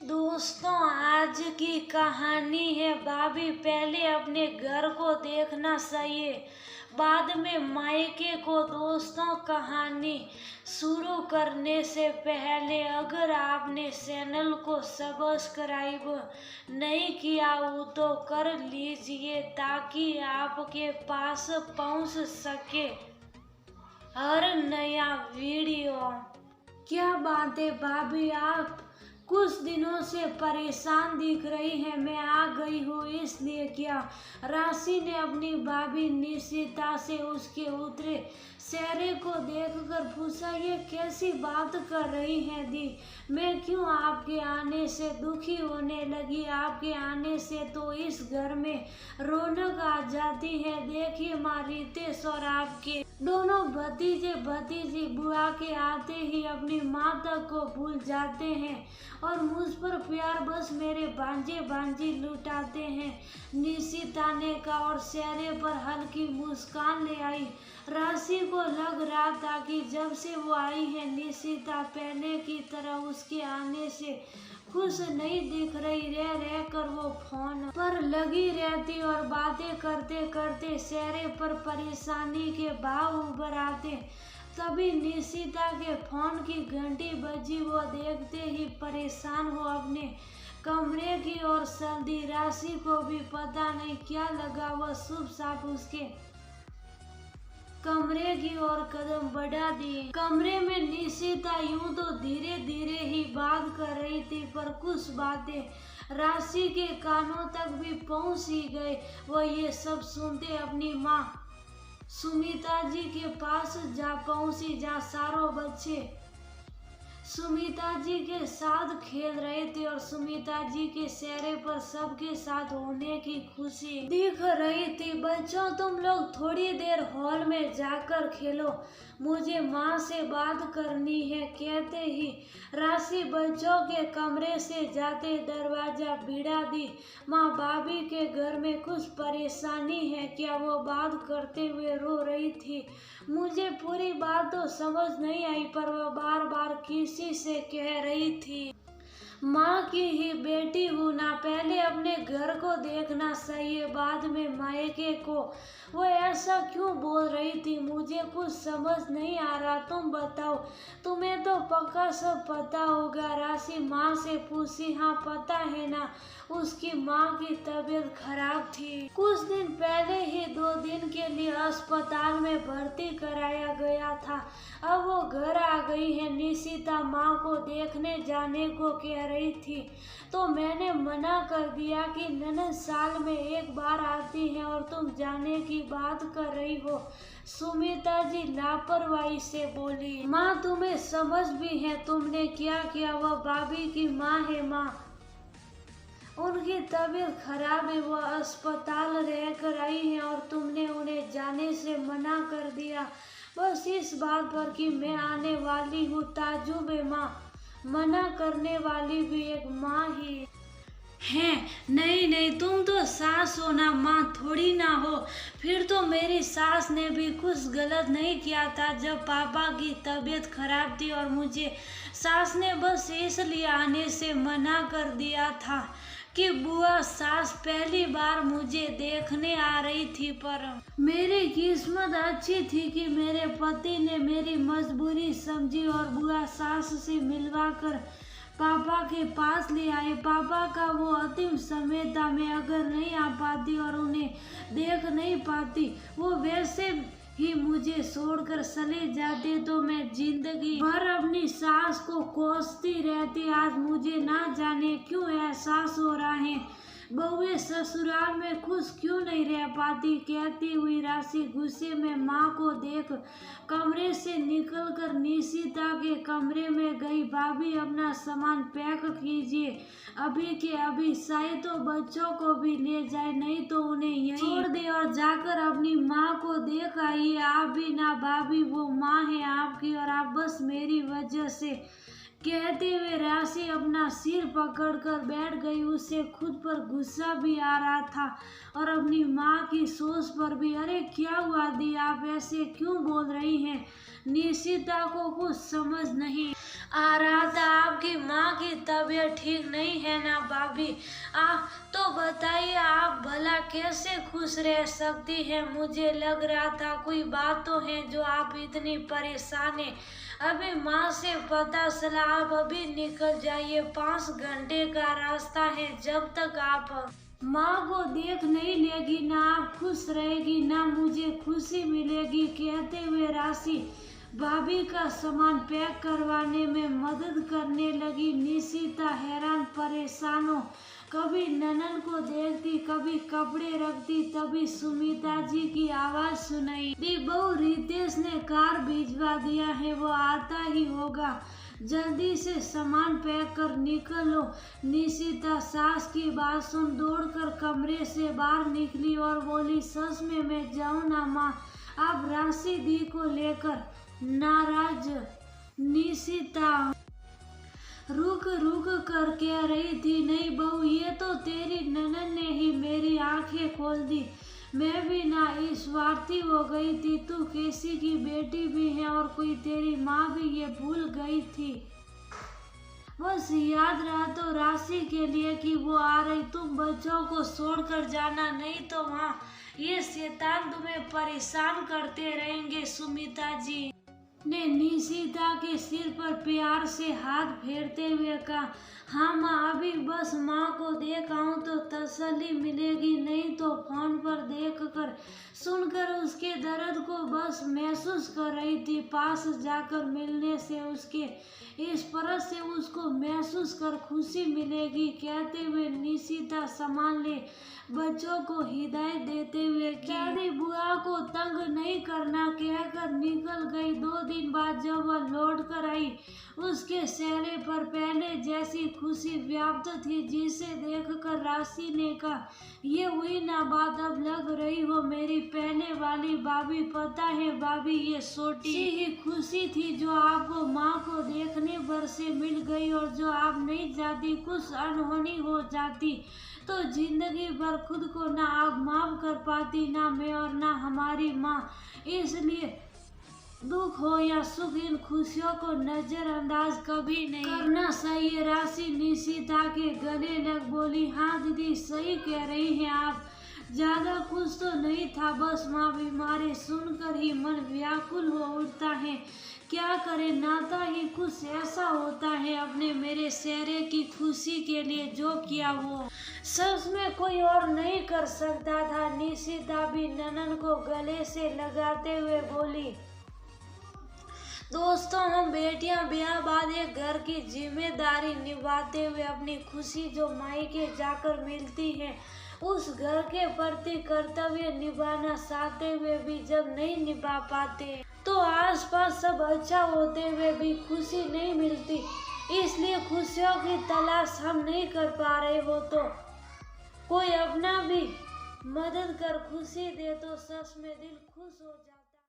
दोस्तों, आज की कहानी है भाभी पहले अपने घर को देखना चाहिए, बाद में मायके को। दोस्तों, कहानी शुरू करने से पहले अगर आपने चैनल को सब्सक्राइब नहीं किया हो तो कर लीजिए ताकि आपके पास पहुंच सके हर नया वीडियो। क्या बात है भाभी, आप कुछ दिनों से परेशान दिख रही हैं। मैं आ गई हूँ इसलिए। क्या? राशि ने अपनी भाभी निशिता से उसके उतरे चेहरे को देखकर पूछा। ये कैसी बात कर रही हैं दी? मैं क्यों आपके आने से दुखी होने लगी? आपके आने से तो इस घर में रौनक आ जाती है। देखिए माँ, रितेश और आपके दोनों भतीजे भतीजी बुआ के आते ही अपनी माँ तक को भूल जाते हैं और मुझ पर प्यार बस मेरे भांजे भांजी लुटाते हैं। निशिता ने कहा और चेहरे पर हल्की मुस्कान ले आई। राशि को लग रहा था कि जब से वो आई है निशिता पहले की तरह उसके आने से खुश नहीं दिख रही। रह कर वो फोन पर लगी रहती और बातें करते करते चेहरे पर परेशानी के भाव उभर आते। तभी निशिता के फोन की घंटी बजी। वो देखते ही परेशान हो अपने कमरे की ओर चल दी। राशि को भी पता नहीं क्या लगा, वह चुपचाप उसके कमरे की ओर कदम बढ़ा दिए। कमरे में निशिता यूं तो धीरे धीरे ही बात कर रही थी, पर कुछ बातें राशि के कानों तक भी पहुंच ही गए। वह ये सब सुनते अपनी माँ सुमिता जी के पास जा पहुंची, जहाँ सारों बच्चे सुमिता जी के साथ खेल रहे थे और सुमिता जी के चेहरे पर सबके साथ होने की खुशी दिख रही थी। बच्चों, तुम लोग थोड़ी देर हॉल में जाकर खेलो, मुझे माँ से बात करनी है। कहते ही राशि बच्चों के कमरे से जाते दरवाजा भिड़ा दी। माँ, भाभी के घर में कुछ परेशानी है क्या? वो बात करते हुए रो रही थी। मुझे पूरी बात तो समझ नहीं आई, पर वह बार बार किसी से कह रही थी, माँ की ही बेटी हूँ ना, पहले अपने घर को देखना चाहिए बाद में मायके को। वो ऐसा क्यों बोल रही थी? मुझे कुछ समझ नहीं आ रहा, तुम बताओ। तुम्हें तो पक्का सब पता होगा। राशि माँ से पूछी। हाँ पता है ना, उसकी माँ की तबीयत खराब थी। कुछ दिन पहले ही 2 दिन के लिए अस्पताल में भर्ती कराया गया था। अब वो घर आ गई है। निशिता माँ को देखने जाने को कह रही थी तो मैंने मना कर दिया कि ननद साल में एक बार आती है और तुम जाने की बात कर रही हो। सुमिता जी लापरवाही से बोली। माँ, तुम्हें समझ भी है तुमने क्या किया? वह भाभी की माँ है माँ, उनकी तबीयत खराब है, वो अस्पताल रह कर आई है और तुमने उन्हें जाने से मना कर दिया बस इस बात पर कि मैं आने वाली हूँ। ताजुब है माँ, मना करने वाली भी एक माँ ही है। नहीं नहीं, तुम तो सास हो ना, माँ थोड़ी ना हो। फिर तो मेरी सास ने भी कुछ गलत नहीं किया था जब पापा की तबीयत खराब थी और मुझे सास ने बस इसलिए आने से मना कर दिया था कि बुआ सास पहली बार मुझे देखने आ रही थी। पर मेरी किस्मत अच्छी थी कि मेरे पति ने मेरी मजबूरी समझी और बुआ सास से मिलवा कर पापा के पास ले आए। पापा का वो अंतिम समय था, मैं अगर नहीं आ पाती और उन्हें देख नहीं पाती, वो वैसे ही मुझे छोड़कर चले जाते तो मैं जिंदगी भर अपनी सास को कोसती रहती। आज मुझे ना जाने क्यों एहसास हो रहा है बहुएं ससुराल में खुश क्यों नहीं रह पाती। कहती हुई राशि गुस्से में माँ को देख कमरे से निकलकर निशिता के कमरे में गई। भाभी, अपना सामान पैक कीजिए अभी के अभी, शायद तो बच्चों को भी ले जाए, नहीं तो उन्हें यहीं छोड़ दे और जाकर अपनी माँ को देख आइए। आप भी ना भाभी, वो माँ है आपकी और आप बस मेरी वजह से कहते हुए राशि अपना सिर पकड़कर बैठ गई। उसे खुद पर गुस्सा भी आ रहा था और अपनी माँ की सोच पर भी। अरे क्या हुआ दी, आप ऐसे क्यों बोल रही हैं? निशिता को कुछ समझ नहीं आ रहा था। आपकी माँ की तबीयत ठीक नहीं है ना भाभी? आप तो बताइए, आप भला कैसे खुश रह सकती हैं? मुझे लग रहा था कोई बात तो है जो आप इतनी परेशान हैं। अभी माँ से पता चला, आप अभी निकल जाइए, 5 घंटे का रास्ता है। जब तक आप माँ को देख नहीं लेगी ना आप खुश रहेगी ना मुझे खुशी मिलेगी। कहते हुए राशि भाभी का सामान पैक करवाने में मदद करने लगी। निशिता हैरान परेशान हो, कभी ननन को देखती, कभी कपड़े रखती, तभी सुमिता जी की आवाज सुनाई दी, बहू रितेश ने कार भिजवा दिया है, वो आता ही होगा, जल्दी से सामान पैक कर निकलो। निशिता सास की बात सुन दौड़कर कमरे से बाहर निकली और बोली, सच में मैं जाऊँ ना माँ? अब राशि दी को लेकर नाराज निशिता रुक रुक कर कह रही थी, नहीं बहू, ये तो तेरी ननन ने ही मेरी आंखें खोल दी। मैं भी ना स्वार्थी हो गई थी, तू किसी की बेटी भी है और कोई तेरी माँ भी ये भूल गई थी। बस याद रहा तो राशि के लिए कि वो आ रही, तुम बच्चों को छोड़कर जाना, नहीं तो वहाँ ये शैतान तुम्हें परेशान करते रहेंगे। सुमिता जी ने निशिता के सिर पर प्यार से हाथ फेरते हुए कहा, हाँ माँ, अभी बस माँ को देख आऊं तो तसल्ली मिलेगी, नहीं तो फोन पर देखकर सुनकर उसके दर्द को बस महसूस कर रही थी। पास जाकर मिलने से, उसके स्पर्श से उसको महसूस कर खुशी मिलेगी। कहते हुए निशिता सामान ले बच्चों को हिदायत देते हुए दादी बुआ को तंग नहीं करना कहकर निकल गई। 2 दिन बाद जब वह लौट कर आई, उसके चेहरे पर पहले जैसी खुशी व्याप्त थी, जिसे देखकर राशि ने कहा, ये हुई ना बात, अब लग रही हो मेरी पहले वाली भाभी। पता है भाभी, ये छोटी ही खुशी थी जो आपको माँ को देखने भर से मिल गई, और जो आप नहीं चाहती कुछ अनहोनी हो जाती तो जिंदगी भर खुद को ना आप माफ कर पाती, ना मैं और ना हमारी माँ। इसलिए दुख हो या सुख, इन खुशियों को नजरअंदाज कभी नहीं करना चाहिए। राशि निशिता के गले लग बोली, हाँ दीदी, सही कह रही हैं आप, ज्यादा कुछ तो नहीं था, बस माँ बीमार है सुनकर ही मन व्याकुल हो उठता है। क्या करे, नाता ही कुछ ऐसा होता है। अपने मेरे चेहरे की खुशी के लिए जो किया वो सच में कोई और नहीं कर सकता था। निशिता भी ननन को गले से लगाते हुए बोली, दोस्तों, हम बेटियां ब्याह बाद एक घर की जिम्मेदारी निभाते हुए अपनी खुशी जो मायके जाकर मिलती है, उस घर के प्रति कर्तव्य निभाना चाहते हुए भी जब नहीं निभा पाते तो आसपास सब अच्छा होते हुए भी खुशी नहीं मिलती। इसलिए खुशियों की तलाश हम नहीं कर पा रहे हो तो कोई अपना भी मदद कर खुशी दे तो सच में दिल खुश हो जाए।